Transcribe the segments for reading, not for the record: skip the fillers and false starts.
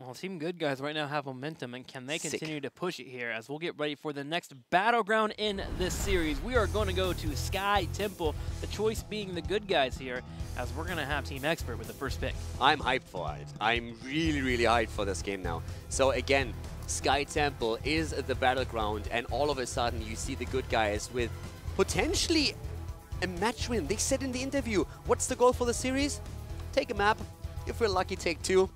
Well, Team Good Guys right now have momentum, and can they continue to push it here as we'll get ready for the next battleground in this series. We are going to go to Sky Temple, the choice being the Good Guys here, as we're going to have Team Expert with the first pick. I'm hyped for it. I'm really, really hyped for this game now. So again, Sky Temple is the battleground, and all of a sudden you see the Good Guys with potentially a match win. They said in the interview, what's the goal for the series? Take a map. If we're lucky, take 2.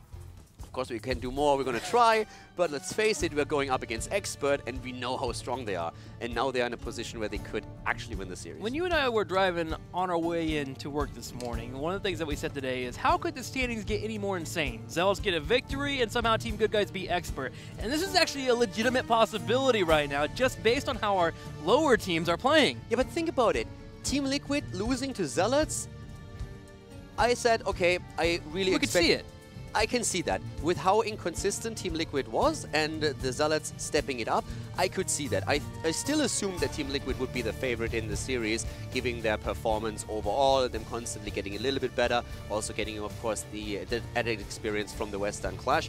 Of course, we can do more, we're going to try, but let's face it, we're going up against Expert, and we know how strong they are. And now they're in a position where they could actually win the series. When you and I were driving on our way in to work this morning, one of the things that we said today is, how could the standings get any more insane? Zealots get a victory, and somehow Team Good Guys beat Expert. And this is actually a legitimate possibility right now, just based on how our lower teams are playing. Yeah, but think about it. Team Liquid losing to Zealots, I said, okay, I really expect... We could see it. I can see that. With how inconsistent Team Liquid was and the Zealots stepping it up, I could see that. I still assume that Team Liquid would be the favorite in the series, giving their performance overall, them constantly getting a little bit better, also getting, of course, the added experience from the Western Clash.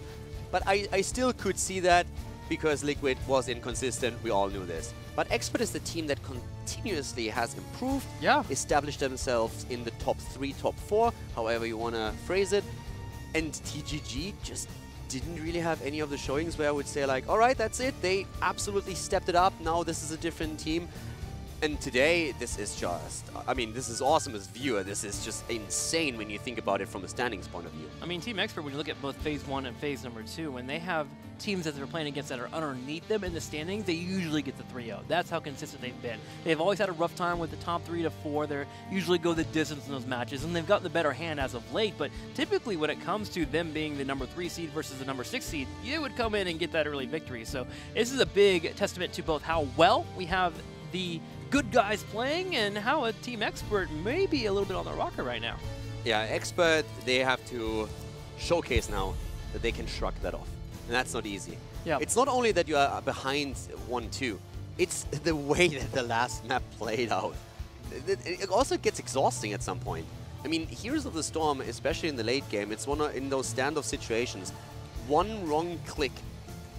But I still could see that because Liquid was inconsistent. We all knew this. But Expert is the team that continuously has improved, established themselves in the top 3, top 4, however you want to phrase it. And TGG just didn't really have any of the showings where I would say like, all right, that's it. They absolutely stepped it up. Now this is a different team. And today, this is just, I mean, this is awesome as viewer. This is just insane when you think about it from a standings point of view. I mean, Team Expert, when you look at both Phase 1 and Phase number 2, when they have teams that they're playing against that are underneath them in the standings, they usually get the 3-0. That's how consistent they've been. They've always had a rough time with the top 3 to 4. They usually go the distance in those matches, and they've gotten the better hand as of late. But typically, when it comes to them being the number 3 seed versus the number 6 seed, you would come in and get that early victory. So this is a big testament to both how well we have the Good Guys playing and how a Team Expert may be a little bit on the rocker right now. Yeah, Expert, they have to showcase now that they can shrug that off. And that's not easy. Yeah. It's not only that you are behind 1-2, it's the way that the last map played out. It also gets exhausting at some point. I mean, Heroes of the Storm, especially in the late game, it's one in those standoff situations. One wrong click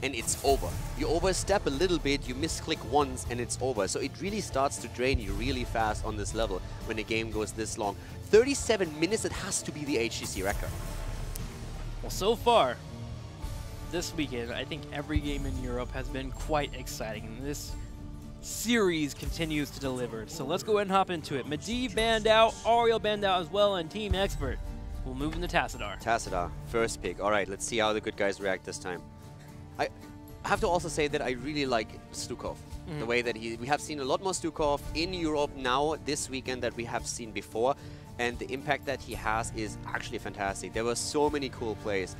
and it's over. You overstep a little bit, you misclick once, and it's over. So it really starts to drain you really fast on this level when the game goes this long. 37 minutes, it has to be the HGC record. Well, so far, this weekend, I think every game in Europe has been quite exciting. And this series continues to deliver. So let's go ahead and hop into it. Medivh banned out, Ariel banned out as well, and Team Expert will move into Tassadar. Tassadar, first pick. All right, let's see how the Good Guys react this time. I have to also say that I really like Stukov. The way that we have seen a lot more Stukov in Europe now this weekend that we have seen before, and the impact that he has is actually fantastic. There were so many cool plays.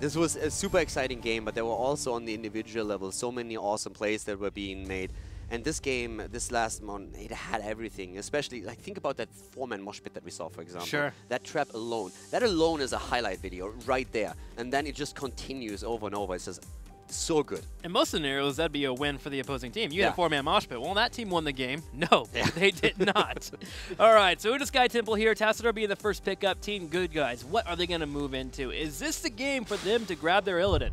This was a super exciting game, but there were also on the individual level so many awesome plays that were being made. And this game, this last month, it had everything. Especially, like, think about that 4-man mosh pit that we saw, for example. Sure. That trap alone. That alone is a highlight video right there. And then it just continues over and over. It's just so good. In most scenarios, that'd be a win for the opposing team. You had a 4-man mosh pit. Well, that team won the game. No, they did not. All right, so into Sky Temple here. Tassadar being the first pickup. Team Good Guys, what are they going to move into? Is this the game for them to grab their Illidan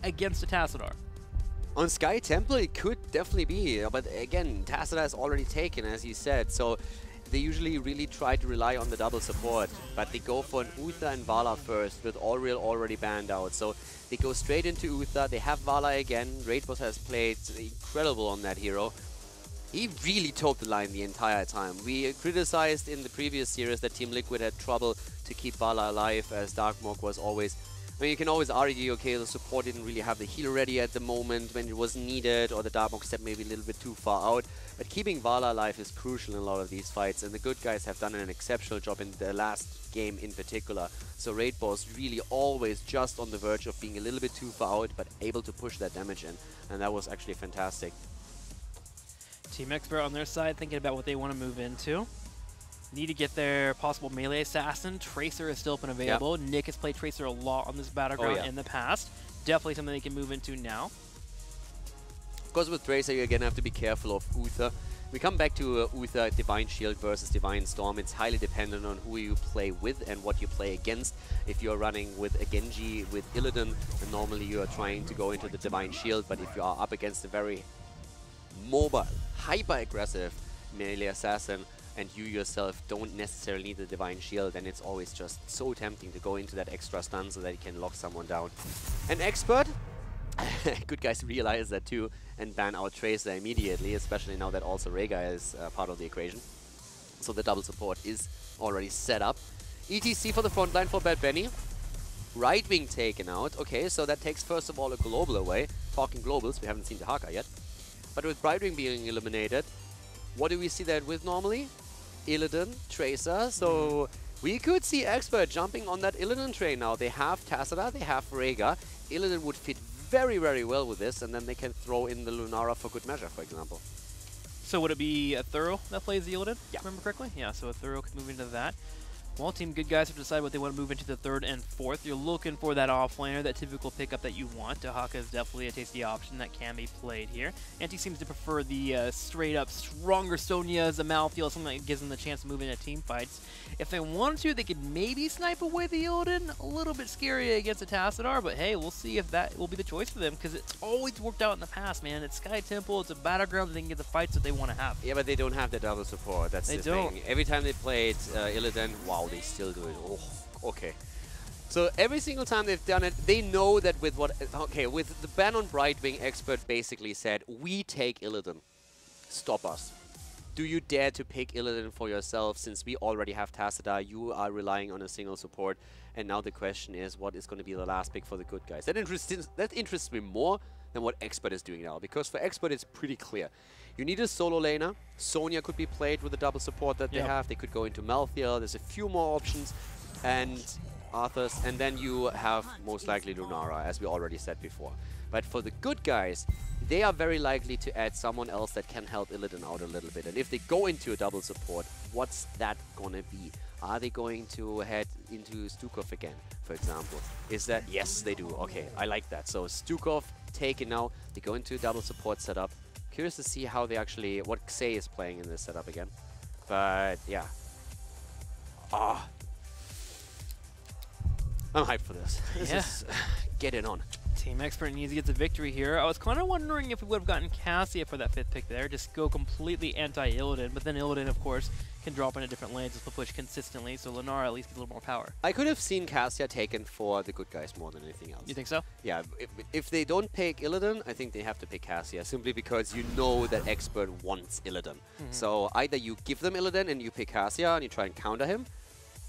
against the Tassadar? On Sky Temple, it could definitely be. But again, Tassadar is already taken, as you said. So they usually really try to rely on the double support. But they go for an Uther and Vala first, with Oriel already banned out. So they go straight into Uther. They have Vala again. Raidboss has played incredible on that hero. He really toed the line the entire time. We criticized in the previous series that Team Liquid had trouble to keep Vala alive, as Darkmog was always... I mean, you can always argue, okay, the support didn't really have the heal ready at the moment when it was needed, or the Darkmog stepped maybe a little bit too far out. But keeping Vala alive is crucial in a lot of these fights, and the Good Guys have done an exceptional job in the last game in particular. So Raidboss really always just on the verge of being a little bit too far out, but able to push that damage in, and that was actually fantastic. Team Expert on their side thinking about what they want to move into. Need to get their possible melee assassin. Tracer is still up and available. Nick has played Tracer a lot on this battleground in the past. Definitely something they can move into now. Of course, with Tracer, you're going to have to be careful of Uther, We come back to Uther, Divine Shield versus Divine Storm. It's highly dependent on who you play with and what you play against. If you're running with a Genji, with Illidan, then normally you are trying to go into the Divine Shield, but if you are up against a very mobile, hyper-aggressive melee assassin, and you yourself don't necessarily need the Divine Shield, then it's always just so tempting to go into that extra stun so that you can lock someone down. An Expert, good guys realize that too, and ban out Tracer immediately, especially now that also Rega is part of the equation. So the double support is already set up. ETC for the front line for Bad Benny. Right wing taken out. Okay, so that takes first of all a global away. Talking globals, we haven't seen the Haka yet. But with right wing being eliminated, what do we see that with normally? Illidan, Tracer, so we could see Expert jumping on that Illidan train now. They have Tassadar, they have Rega. Illidan would fit very, very well with this, and then they can throw in the Lunara for good measure, for example. So would it be a Thorough that plays the Illidan? Yeah. Remember correctly? Yeah, so a Thorough could move into that. Well, Team Good Guys have decided what they want to move into the 3rd and 4th. You're looking for that offlaner, that typical pickup that you want. Haka is definitely a tasty option that can be played here. Anti seems to prefer the straight-up stronger Sonias, a Malthael, something that gives them the chance to move into team fights. If they wanted to, they could maybe snipe away the Illidan. A little bit scary against a Tassadar, but hey, we'll see if that will be the choice for them, because it's always worked out in the past, man. It's Sky Temple, it's a battleground that they can get the fights that they want to have. Yeah, but they don't have the double support, that's the thing. Every time they played Illidan, wow, they still do it. Oh, okay. So every single time they've done it, they know that with what... Okay, with the ban on Brightwing, Expert basically said, we take Illidan. Stop us. Do you dare to pick Illidan for yourself? Since we already have Tassadar, you are relying on a single support. And now the question is, what is going to be the last pick for the good guys? That interests me more than what Expert is doing now. Because for Expert, it's pretty clear. You need a solo laner. Sonya could be played with the double support that they have. They could go into Malthael. There's a few more options. And Arthur's. And then you have most likely Lunara, as we already said before. But for the good guys, they are very likely to add someone else that can help Illidan out a little bit. And if they go into a double support, what's that gonna be? Are they going to head into Stukov again, for example? Is that... Yes, they do. Okay, I like that. So Stukov taken now. They go into a double support setup. Curious to see how they actually... What Xay is playing in this setup again. But, yeah. Ah. I'm hyped for this. This is... Get it on. Team Expert needs to get the victory here. I was kind of wondering if we would have gotten Cassia for that 5th pick there, just go completely anti-Illidan, but then Illidan, of course, can drop into different lanes if they push consistently, so Lunara at least gets a little more power. I could have seen Cassia taken for the good guys more than anything else. You think so? Yeah, if they don't pick Illidan, I think they have to pick Cassia, simply because you know that Expert wants Illidan. So either you give them Illidan and you pick Cassia and you try and counter him,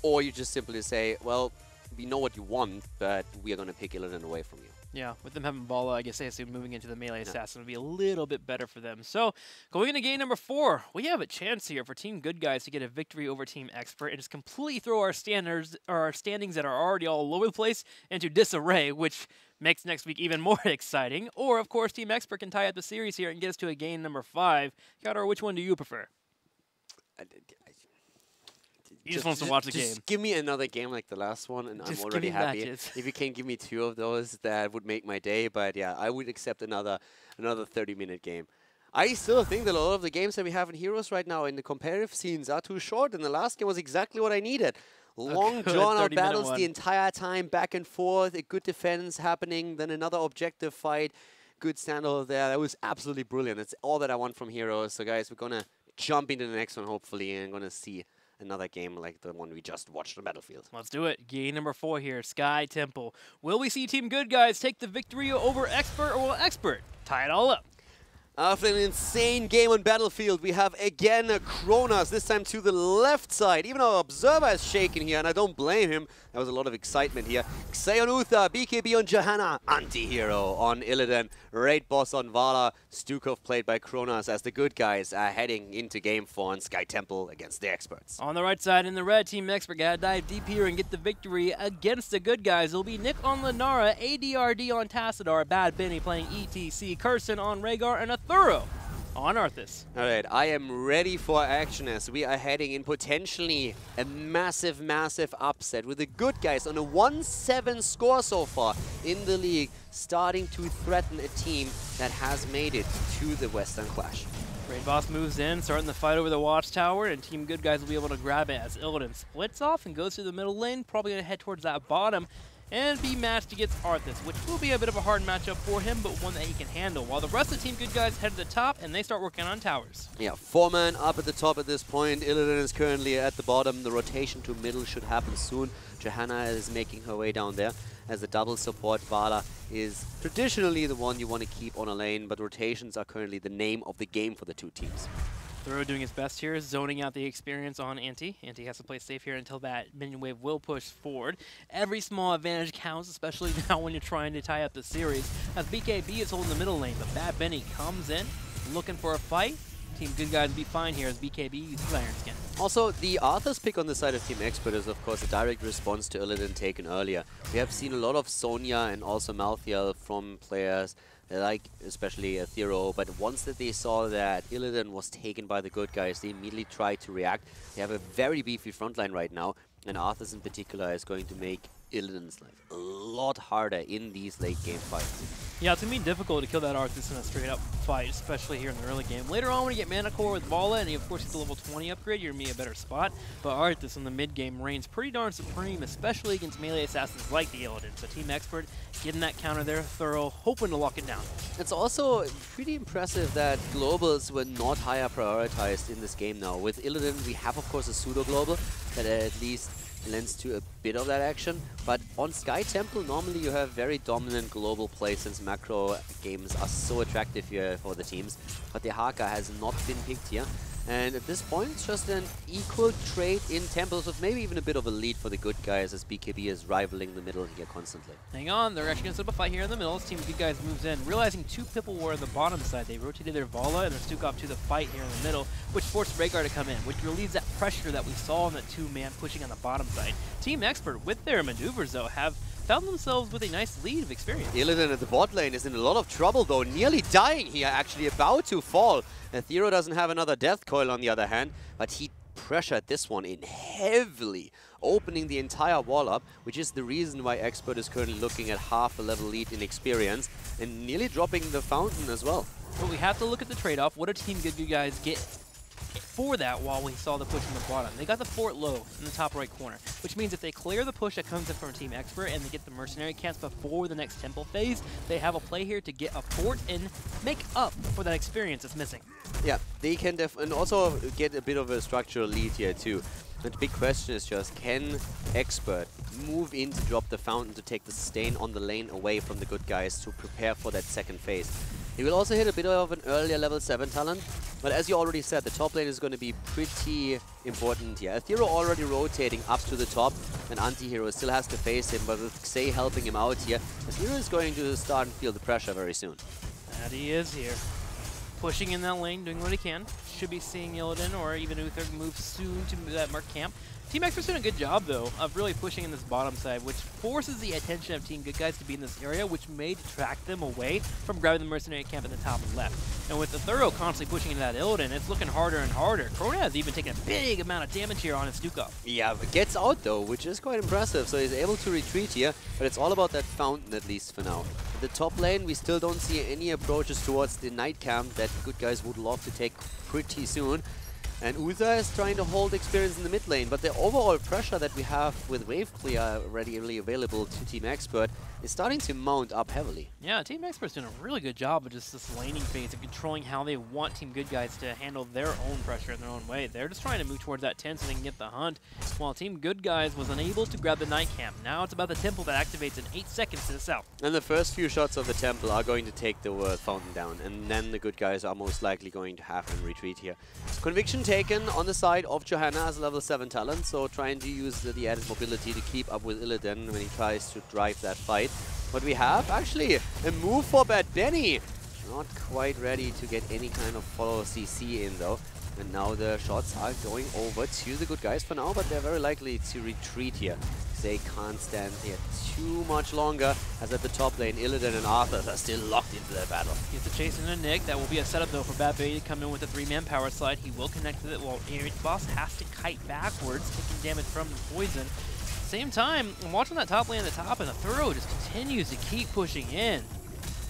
or you just simply say, well, we know what you want, but we are going to pick Illidan away from you. Yeah, with them having Bala, I guess they assume moving into the melee assassin would be a little bit better for them. So, going into game number 4, we have a chance here for Team Good Guys to get a victory over Team Expert and just completely throw our standings that are already all over the place into disarray, which makes next week even more exciting. Or, of course, Team Expert can tie up the series here and get us to a game number 5. Kadar, which one do you prefer? He just wants to watch the game. Just give me another game like the last one, and I'm already happy. If you can give me 2 of those, that would make my day. But yeah, I would accept another 30-minute game. I still think that a lot of the games that we have in Heroes right now in the competitive scenes are too short, and the last game was exactly what I needed. Long, drawn-out battles the entire time, back and forth, a good defense happening, then another objective fight, good standoff there. That was absolutely brilliant. That's all that I want from Heroes. So guys, we're going to jump into the next one, hopefully, and going to see another game like the one we just watched on Battlefield. Let's do it. Game number 4 here, Sky Temple. Will we see Team Good Guys take the victory over Expert, or will Expert tie it all up? After an insane game on Battlefield, we have again Kronos, this time to the left side. Even our observer is shaking here, and I don't blame him. There was a lot of excitement here. Xay on Uther, BKB on Johanna, anti-hero on Illidan, Raid Boss on Vala, Stukov played by Kronos as the good guys are heading into Game 4 on Sky Temple against the Experts. On the right side in the red, Team Expert gotta dive deep here and get the victory against the good guys. It'll be Nick on Lunara, ADRD on Tassadar, Bad Benny playing ETC, Curson on Rhaegar, and a Thorough on Arthas. Alright, I am ready for action as we are heading in potentially a massive, massive upset with the good guys on a 1-7 score so far in the league, starting to threaten a team that has made it to the Western Clash. Raid Boss moves in, starting the fight over the Watchtower, and Team Good Guys will be able to grab it as Illidan splits off and goes through the middle lane, probably going to head towards that bottom, and be matched against Arthas, which will be a bit of a hard matchup for him, but one that he can handle, while the rest of Team Good Guys head to the top, and they start working on towers. Yeah, 4-man up at the top at this point. Illidan is currently at the bottom. The rotation to middle should happen soon. Johanna is making her way down there, as the double support Vala is traditionally the one you want to keep on a lane, but rotations are currently the name of the game for the two teams. Thorough doing his best here, zoning out the experience on Anti. Anti has to play safe here until that minion wave will push forward. Every small advantage counts, especially now when you're trying to tie up the series, as BKB is holding the middle lane, but Bad Benny comes in, looking for a fight. Team Good Guys will be fine here as BKB uses Iron Skin. Also, the Arthur's pick on the side of Team Expert is, of course, a direct response to Illidan taken earlier. We have seen a lot of Sonya and also Malthael from players like especially Thero, but once that they saw that Illidan was taken by the Good Guys, they immediately tried to react. They have a very beefy frontline right now, and Arthas in particular is going to make Illidan's life a lot harder in these late game fights. Yeah, it's going to be difficult to kill that Arthas in a straight up fight, especially here in the early game. Later on when you get Mana Core with Vala and you of course get the level 20 upgrade, you're going to be a better spot. But Arthas in the mid game reigns pretty darn supreme, especially against melee assassins like the Illidan. So Team Expert getting that counter there, Thorough, hoping to lock it down. It's also pretty impressive that globals were not higher prioritized in this game now. With Illidan, we have of course a pseudo global that at least lends to a bit of that action, but on Sky Temple normally you have very dominant global play since macro games are so attractive here for the teams, but the Haka has not been picked here. And at this point, it's just an equal trade in temples with maybe even a bit of a lead for the Good Guys as BKB is rivaling the middle here constantly. Hang on, they're actually going to set up a fight here in the middle as Team Good Guys moves in. Realizing two people were on the bottom side, they rotated their Vala and their Stukov to the fight here in the middle, which forced Rhaegar to come in, which relieves that pressure that we saw on the two-man pushing on the bottom side. Team Expert, with their maneuvers though, have found themselves with a nice lead of experience. Illidan at the bot lane is in a lot of trouble though, nearly dying here, actually about to fall. And Thero doesn't have another death coil on the other hand, but he pressured this one in heavily, opening the entire wall up, which is the reason why Expert is currently looking at half a level lead in experience and nearly dropping the fountain as well. But we have to look at the trade-off. What did Team Good Guys get for that while we saw the push in the bottom? They got the fort low in the top right corner, which means if they clear the push that comes in from Team Expert and they get the mercenary camps before the next temple phase, they have a play here to get a fort and make up for that experience that's missing. Yeah, they can and also get a bit of a structural lead here too. The big question is just, can Expert move in to drop the fountain to take the sustain on the lane away from the Good Guys to prepare for that second phase? He will also hit a bit of an earlier level 7 talent, but as you already said, the top lane is going to be pretty important here. Thero already rotating up to the top, and Anti-Hero still has to face him, but with Xay helping him out here, Thero is going to start and feel the pressure very soon. That he is here. Pushing in that lane, doing what he can. Should be seeing Illidan or even Uther move soon to that Merc camp. Team Expert's doing a good job, though, of really pushing in this bottom side, which forces the attention of Team Good Guys to be in this area, which may detract them away from grabbing the mercenary camp in the top left. And with the Thorough constantly pushing into that Illidan, it's looking harder and harder. Krona has even taken a big amount of damage here on his Stukov. Yeah, but gets out, though, which is quite impressive. So he's able to retreat here, but it's all about that fountain, at least for now. The top lane, we still don't see any approaches towards the night camp that Good Guys would love to take pretty soon. And Uther is trying to hold experience in the mid lane, but the overall pressure that we have with wave clear readily available to Team Expert is starting to mount up heavily. Yeah, Team Expert's doing a really good job of just this laning phase of controlling how they want Team Good Guys to handle their own pressure in their own way. They're just trying to move towards that 10 so they can get the hunt, while Team Good Guys was unable to grab the night camp. Now it's about the temple that activates in 8 seconds to the south. And the first few shots of the temple are going to take the fountain down, and then the Good Guys are most likely going to have to retreat here. Conviction taken on the side of Johanna as a level 7 talent, so trying to use the added mobility to keep up with Illidan when he tries to drive that fight. But we have actually a move for Bad Benny. Not quite ready to get any kind of follow CC in though. And now the shots are going over to the Good Guys for now, but they're very likely to retreat here. They can't stand here too much longer, as at the top lane, Illidan and Arthas are still locked into their battle. Gets a chase into Nick. That will be a setup, though, for Bad Benny to come in with a 3-man power slide. He will connect with it while Raid Boss has to kite backwards, taking damage from the poison. Same time, I'm watching that top lane at the top, and the Thorough just continues to keep pushing in.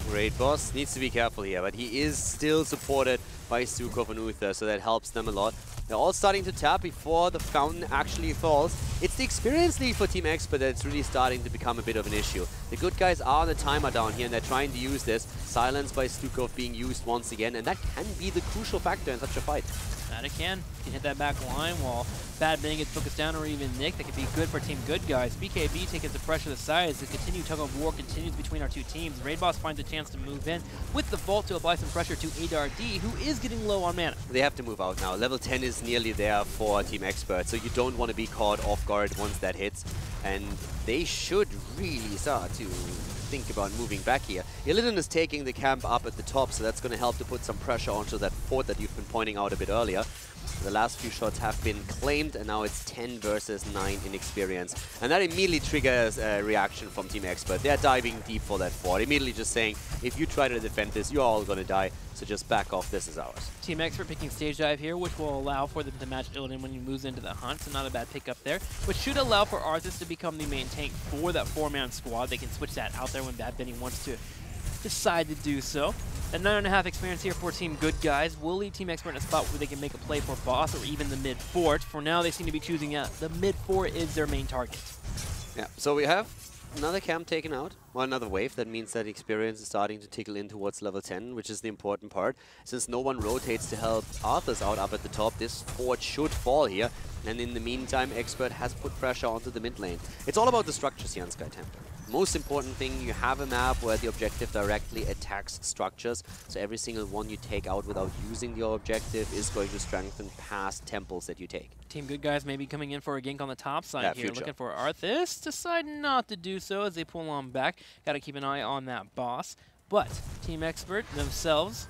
Great boss. Needs to be careful here, but he is still supported by Stukov and Uther, so that helps them a lot. They're all starting to tap before the fountain actually falls. It's the experience lead for Team Expert that's really starting to become a bit of an issue. The good guys are on the timer down here, and they're trying to use this. Silence by Stukov being used once again, and that can be the crucial factor in such a fight. That it can. You can hit that back line while Bad Benny gets focused down, or even Nick. That could be good for Team Good Guys. BKB taking the pressure to the sides. The continued tug of war continues between our two teams. Raid Boss finds a chance to move in with the Vault to apply some pressure to ADRD, who is getting low on mana. They have to move out now. Level 10 is nearly there for Team Expert, so you don't want to be caught off guard once that hits. And they should really start to think about moving back here. Illidan is taking the camp up at the top, so that's going to help to put some pressure onto that fort that you've been pointing out a bit earlier. The last few shots have been claimed, and now it's 10 versus 9 in experience. And that immediately triggers a reaction from Team Expert. They're diving deep for that fort, immediately just saying, if you try to defend this, you're all going to die, so just back off, this is ours. Team Expert picking Stage Dive here, which will allow for them to match Illidan when he moves into the hunt, so not a bad pickup there, which should allow for Arthas to become the main tank for that 4-man squad. They can switch that out there when Bad Benny wants to decide to do so. And 9.5 experience here for Team Good Guys will leave Team Expert in a spot where they can make a play for boss or even the mid fort. For now, they seem to be choosing the mid fort is their main target. Yeah, so we have another camp taken out, or another wave. That means that experience is starting to tickle in towards level 10, which is the important part. Since no one rotates to help Arthas out up at the top, this fort should fall here. And in the meantime, Expert has put pressure onto the mid lane. It's all about the structures here on Sky Templar. Most important thing, you have a map where the objective directly attacks structures, so every single one you take out without using your objective is going to strengthen past temples that you take. Team Good Guys may be coming in for a gank on the top side here, future. looking for Arthas. Decide not to do so as they pull on back. Got to keep an eye on that boss. But Team Expert themselves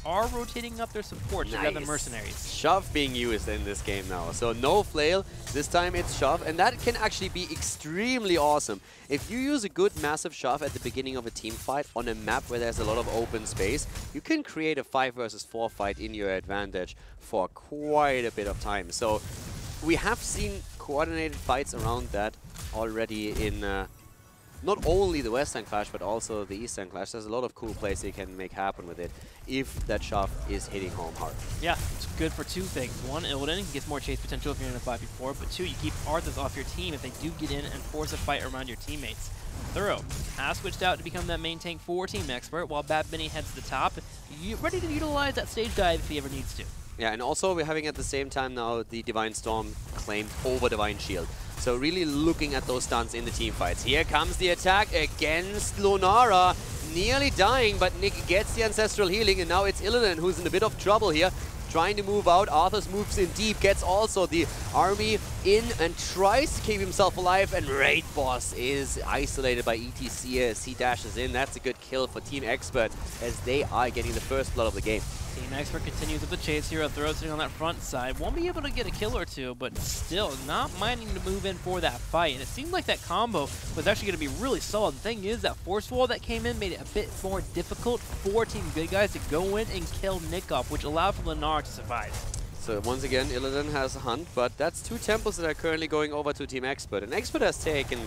are rotating up their support to the other mercenaries. Shove being used in this game now. So no flail, this time it's shove, and that can actually be extremely awesome. If you use a good massive shove at the beginning of a team fight on a map where there's a lot of open space, you can create a 5 versus 4 fight in your advantage for quite a bit of time. So we have seen coordinated fights around that already in not only the Western Clash, but also the Eastern Clash. There's a lot of cool plays you can make happen with it if that shove is hitting home hard. Yeah, it's good for two things. One, Illidan gets more chase potential if you're in a 5v4, but two, you keep Arthas off your team if they do get in and force a fight around your teammates. Thorough has switched out to become that main tank for Team Expert, while Bad Benny heads to the top, ready to utilize that stage dive if he ever needs to. Yeah, and also we're having at the same time now the Divine Storm claimed over Divine Shield. So really looking at those stunts in the team fights. Here comes the attack against Lunara. Nearly dying, but Nick gets the Ancestral Healing, and now it's Illidan who's in a bit of trouble here. Trying to move out. Arthas moves in deep, gets also the army in and tries to keep himself alive, and Raid Boss is isolated by ETC as he dashes in. That's a good kill for Team Expert as they are getting the first blood of the game. Team Expert continues with the chase here. Throw sitting on that front side. Won't be able to get a kill or two, but still not minding to move in for that fight. And it seemed like that combo was actually going to be really solid. The thing is, that force wall that came in made it a bit more difficult for Team Good Guys to go in and kill Nick off, which allowed for Lennar to survive. So once again, Illidan has a hunt, but that's 2 temples that are currently going over to Team Expert. And Expert has taken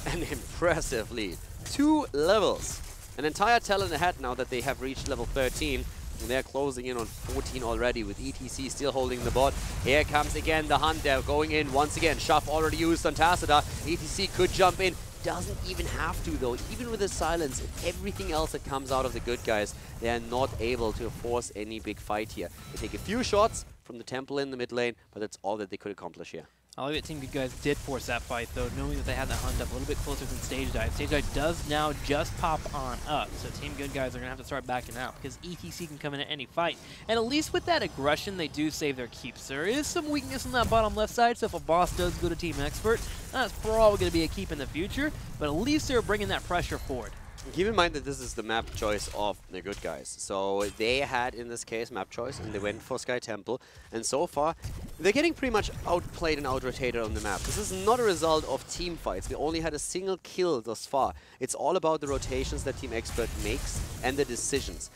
an impressive lead. 2 levels. An entire talent ahead now that they have reached level 13. And they're closing in on 14 already, with ETC still holding the bot. Here comes again the hunt. They're going in once again. Shove already used on Tassadar. ETC could jump in. Doesn't even have to though. Even with the silence and everything else that comes out of the Good Guys, they are not able to force any big fight here. They take a few shots from the temple in the mid lane, but that's all that they could accomplish here. I like that Team Good Guys did force that fight, though, knowing that they had that hunt up a little bit closer than Stage Dive. Stage Dive does now just pop on up, so Team Good Guys are going to have to start backing out because ETC can come in at any fight. And at least with that aggression, they do save their keeps. There is some weakness on that bottom left side, so if a boss does go to Team Expert, that's probably going to be a keep in the future, but at least they're bringing that pressure forward. Keep in mind that this is the map choice of the Good Guys. So they had, in this case, map choice, and they went for Sky Temple. And so far, they're getting pretty much outplayed and out-rotated on the map. This is not a result of team fights. We only had a single kill thus far. It's all about the rotations that Team Expert makes and the decisions.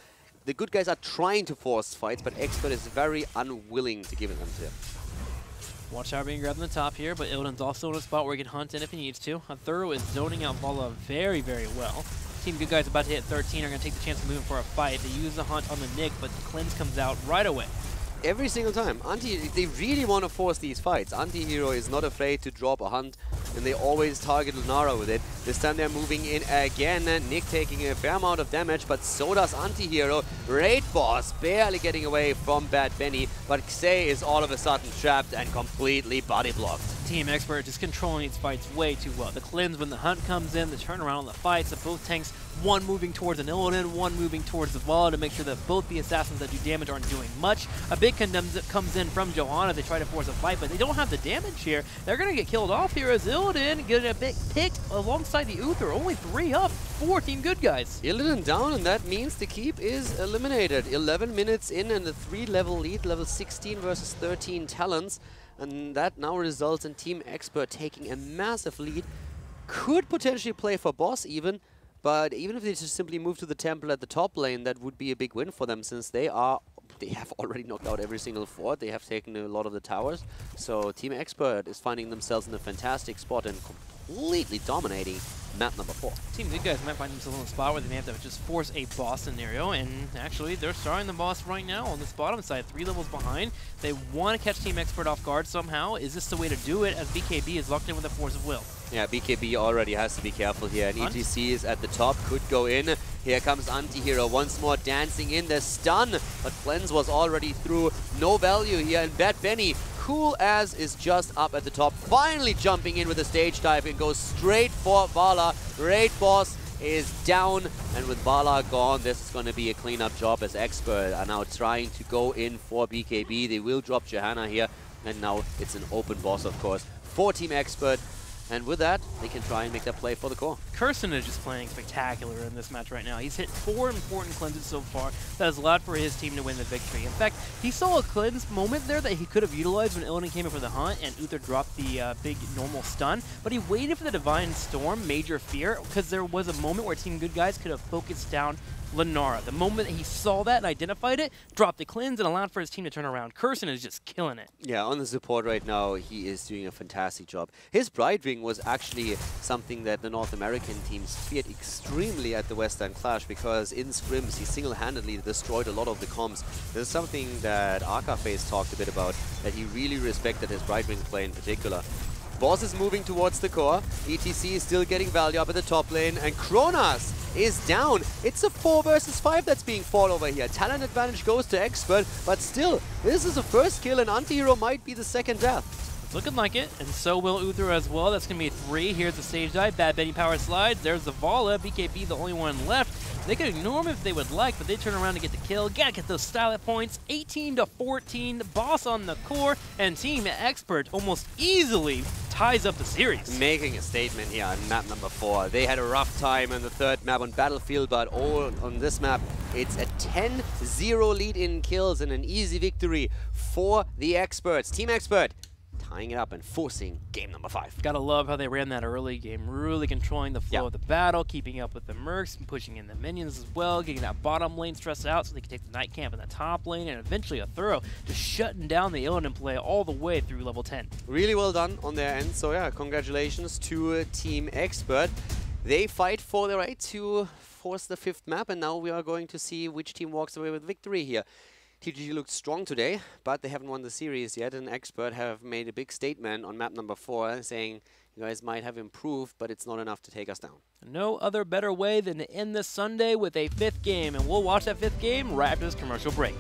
The Good Guys are trying to force fights, but Expert is very unwilling to give it them to them. Watch out being grabbed on the top here, but Illidan's also in a spot where he can hunt in if he needs to. A Thorough is zoning out Vala very, very well. Team Good Guys about to hit 13 are going to take the chance of moving for a fight. They use the hunt on the Nick, but the cleanse comes out right away. Every single time. They really want to force these fights. Anti-Hero is not afraid to drop a hunt, and they always target Lunara with it. This time they're moving in again. Nick taking a fair amount of damage, but so does Anti-Hero. Raid Boss barely getting away from Bad Benny, but Xay is all of a sudden trapped and completely body blocked. Team Expert just controlling these fights way too well. The cleanse when the hunt comes in, the turnaround on the fights of both tanks, one moving towards an Illidan, one moving towards the Vala to make sure that both the assassins that do damage aren't doing much. A big condemn that comes in from Johanna. They try to force a fight, but they don't have the damage here. They're going to get killed off here as Illidan getting a bit picked alongside the Uther. Only 3 up for Team Good Guys. Illidan down, and that means the keep is eliminated. 11 minutes in and a 3-level lead, level 16 versus 13 talents. And that now results in Team Expert taking a massive lead. Could potentially play for boss even, but even if they just simply move to the temple at the top lane, that would be a big win for them, since they have already knocked out every single fort. They have taken a lot of the towers. So Team Expert is finding themselves in a fantastic spot and completely dominating map number 4. Team Good Guys might find themselves in a spot where they may have to just force a boss scenario, and actually they're starting the boss right now on this bottom side, 3 levels behind. They want to catch Team Expert off guard somehow. Is this the way to do it, as BKB is locked in with a Force of Will? Yeah, BKB already has to be careful here, and HGC is at the top, could go in. Here comes Anti-Hero once more dancing in the stun, but Cleanse was already through. No value here, and Bad Benny, cool as, is just up at the top, finally jumping in with a stage dive and goes straight for Vala. Raid Boss is down, and with Vala gone, this is going to be a cleanup job, as Expert are now trying to go in for BKB. They will drop Johanna here, and now it's an open boss, of course, for Team Expert. And with that, they can try and make that play for the core. Kirsten is just playing spectacular in this match right now. He's hit 4 important cleanses so far that has allowed for his team to win the victory. In fact, he saw a cleanse moment there that he could have utilized when Illidan came in for the hunt and Uther dropped the big normal stun, but he waited for the Divine Storm, Major Fear, because there was a moment where Team Good Guys could have focused down Lunara. The moment that he saw that and identified it, dropped the cleanse and allowed for his team to turn around. Kirsten is just killing it. Yeah, on the support right now, he is doing a fantastic job. His Bride Ring was actually something that the North American teams feared extremely at the Western Clash, because in scrims he single-handedly destroyed a lot of the comms. This is something that Arcaface talked a bit about, that he really respected his Bride Ring play in particular. Boss is moving towards the core. ETC is still getting value up at the top lane, and Kronas is down. It's a 4 versus 5 that's being fought over here. Talent advantage goes to Expert, but still, this is a first kill, and Anti-Hero might be the second death. It's looking like it, and so will Uther as well. That's going to be 3. Here's the stage dive. Bad Benny power slides. There's the Vala. BKB the only one left. They could ignore him if they would like, but they turn around to get the kill. Gotta get those stylet points. 18-14. Boss on the core, and Team Expert almost easily ties up the series. Making a statement here on map number 4. They had a rough time on the 3rd map on Battlefield, but on this map, it's a 10-0 lead in kills and an easy victory for the Experts. Team Expert tying it up and forcing game number 5. Gotta love how they ran that early game, really controlling the flow of the battle, keeping up with the mercs, and pushing in the minions as well, getting that bottom lane stressed out so they can take the night camp in the top lane, and eventually a Thorough just shutting down the Illidan play all the way through level 10. Really well done on their end, so yeah, congratulations to Team Expert. They fight for the right to force the 5th map, and now we are going to see which team walks away with victory here. TGG looked strong today, but they haven't won the series yet, and Expert have made a big statement on map number 4 saying, you guys might have improved, but it's not enough to take us down. No other better way than to end this Sunday with a 5th game, and we'll watch that 5th game right after this commercial break.